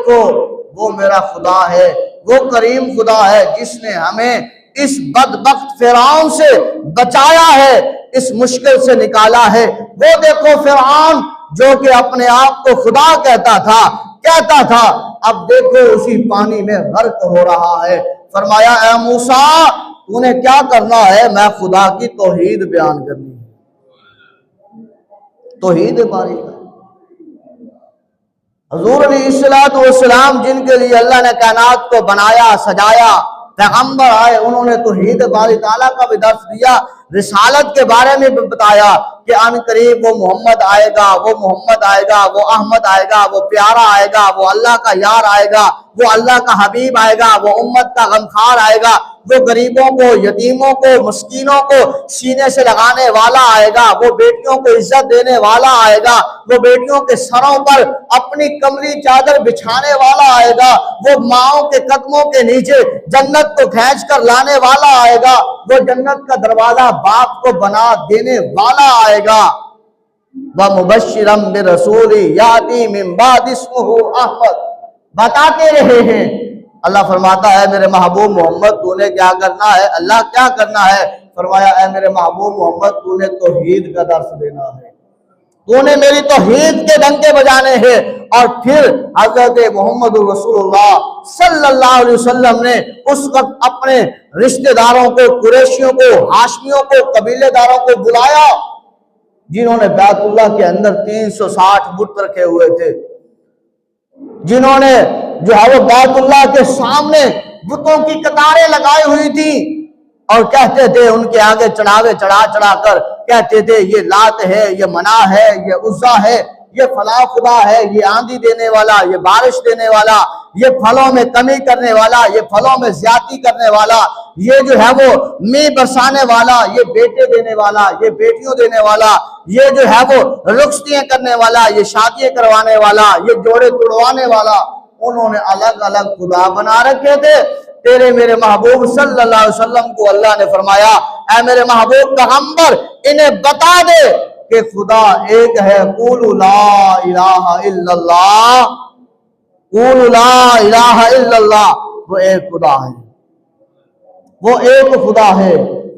دیکھو وہ میرا خدا ہے، وہ کریم خدا ہے جس نے ہمیں اس بدبخت فرعون سے بچایا ہے، اس مشکل سے نکالا ہے۔ وہ دیکھو فرعون جو کہ اپنے آپ کو خدا کہتا تھا اب دیکھو اسی پانی میں غرق ہو رہا ہے۔ فرمایا اے موسیٰ تو نے کیا کرنا ہے؟ میں خدا کی توحید بیان کرنی ہے، توحید باری ہے۔ حضور علیہ السلام جن کے لیے اللہ نے کائنات کو بنایا سجایا، پیغمبر آئے، انہوں نے توحید باری تعالیٰ کا بھی درس دیا، رسالت کے بارے میں بھی بتایا کہ ان قریب وہ محمد آئے گا، وہ محمد آئے گا، وہ احمد آئے گا، وہ پیارا آئے گا، وہ اللہ کا یار آئے گا، وہ اللہ کا حبیب آئے گا، وہ امت کا غمخوار آئے گا، وہ غریبوں کو، یتیموں کو، مسکینوں کو سینے سے لگانے والا آئے گا، وہ بیٹیوں کو عزت دینے والا آئے گا، وہ بیٹیوں کے سروں پر اپنی کملی چادر بچھانے والا آئے گا، وہ ماؤں کے قدموں کے نیچے جنت کو کھینچ کر لانے والا آئے گا، وہ جنت کا دروازہ باپ کو بنا دینے والا آئے گا۔ وَمُبَشِّرًا بِرَسُولٍ يَأْتِي مِن بَعْدِهِ اسْمُهُ أَحْمَدُ، بتاتے رہے ہیں۔ اللہ فرماتا ہے میرے محبوب محمد تو نے کیا کرنا ہے؟ اللہ کیا کرنا ہے؟ فرمایا اے میرے محبوب محمد تو نے توحید کا درس دینا ہے، تو نے میری توحید کے ڈنکے بجانے ہیں۔ اور پھر حضرت محمد رسول اللہ صلی اللہ علیہ وسلم نے اس وقت اپنے رشتہ داروں کو، قریشیوں کو، ہاشمیوں کو، قبیلے داروں کو بلایا جنہوں نے بیت اللہ کے اندر 360 بت رکھے ہوئے تھے، جنہوں نے جو ہے وہ بیت اللہ کے سامنے بتوں کی قطاریں لگائی ہوئی تھی اور کہتے تھے ان کے آگے چڑھاوے چڑھا کر کہتے تھے یہ لات ہے، یہ منع ہے، یہ عزا ہے، یہ فلاں خدا ہے، یہ آندھی دینے والا، یہ بارش دینے والا، یہ پھلوں میں کمی کرنے والا، یہ پھلوں میں زیادتی کرنے والا، یہ جو ہے وہ می برسانے والا، یہ بیٹے دینے والا، یہ بیٹیوں دینے والا، یہ جو ہے وہ رخصتیاں کرنے والا، یہ شادیاں کروانے والا، یہ جوڑے توڑوانے والا۔ انہوں نے الگ الگ خدا بنا رکھے تھے۔ تیرے میرے محبوب صلی اللہ علیہ وسلم کو اللہ نے فرمایا اے میرے محبوب پیغمبر انہیں بتا دے کہ خدا ایک ہے، قولوا لا الہ الا اللہ، قولوا لا الہ الا اللہ، وہ ایک خدا ہے، وہ ایک خدا ہے،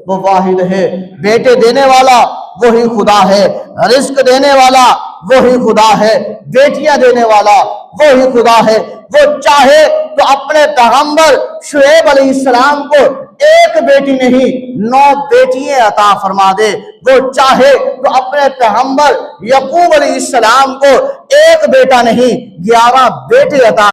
وہ واحد ہے۔ بیٹے دینے والا وہی خدا ہے، رزق دینے والا وہی خدا ہے، بیٹیاں دینے والا وہی خدا ہے۔ وہ چاہے تو اپنے پیغمبر شعیب علیہ السلام کو ایک بیٹی نہیں 9 بیٹیاں عطا فرما دے، وہ چاہے تو اپنے پیغمبر یعقوب علیہ السلام کو ایک بیٹا نہیں 11 بیٹے عطا